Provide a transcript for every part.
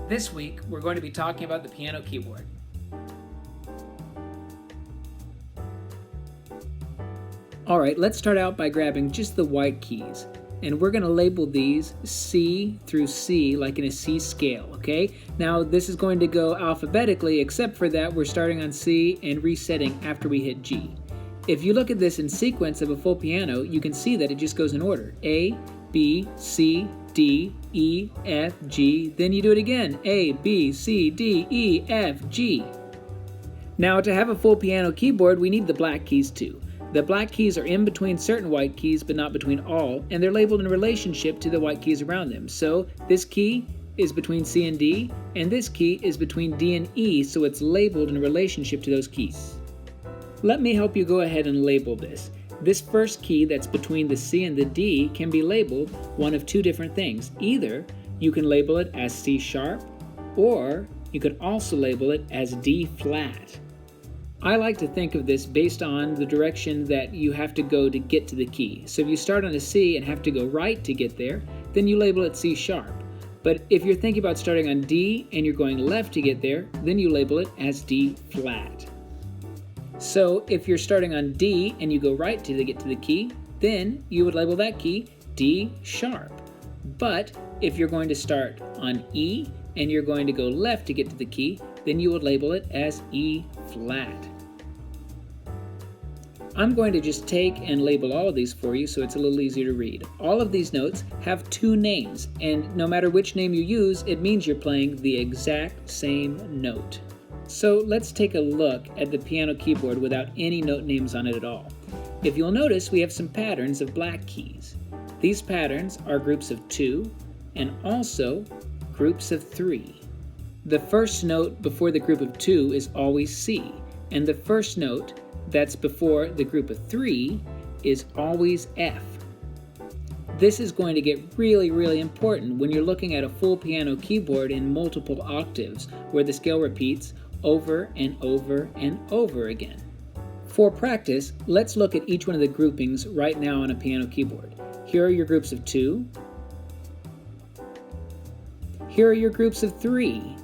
This week, we're going to be talking about the piano keyboard. Alright, let's start out by grabbing just the white keys. And we're going to label these C through C, like in a C scale, okay? Now, this is going to go alphabetically, except for that we're starting on C and resetting after we hit G. If you look at this in sequence of a full piano, you can see that it just goes in order. A, B, C, D, E, F, G, then you do it again. A, B, C, D, E, F, G. Now, to have a full piano keyboard, we need the black keys too. The black keys are in between certain white keys, but not between all, and they're labeled in relationship to the white keys around them. So this key is between C and D, and this key is between D and E, so it's labeled in relationship to those keys. Let me help you go ahead and label this. This first key that's between the C and the D can be labeled one of two different things. Either you can label it as C sharp, or you could also label it as D flat. I like to think of this based on the direction that you have to go to get to the key. So if you start on a C and have to go right to get there, then you label it C sharp. But if you're thinking about starting on D and you're going left to get there, then you label it as D flat. So if you're starting on D and you go right to get to the key, then you would label that key D sharp. But if you're going to start on E and you're going to go left to get to the key, then you would label it as E flat. I'm going to just take and label all of these for you so it's a little easier to read. All of these notes have two names, and no matter which name you use, it means you're playing the exact same note. So let's take a look at the piano keyboard without any note names on it at all. If you'll notice, we have some patterns of black keys. These patterns are groups of 2 and also groups of 3. The first note before the group of 2 is always C, and the first note that's before the group of 3 is always F. This is going to get really important when you're looking at a full piano keyboard in multiple octaves, where the scale repeats over and over and over again. For practice, let's look at each one of the groupings right now on a piano keyboard. Here are your groups of 2. Here are your groups of 3.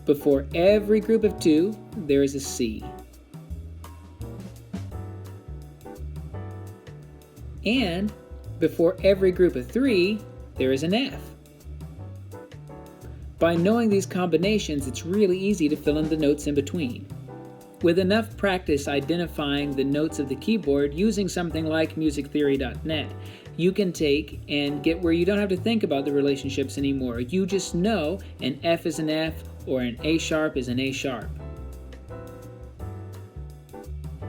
Before every group of 2, there is a C. And before every group of 3, there is an F. By knowing these combinations, it's really easy to fill in the notes in between. With enough practice identifying the notes of the keyboard using something like musictheory.net, you can take and get where you don't have to think about the relationships anymore. You just know an F is an F or an A sharp is an A sharp.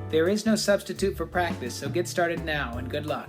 There is no substitute for practice, so get started now and good luck.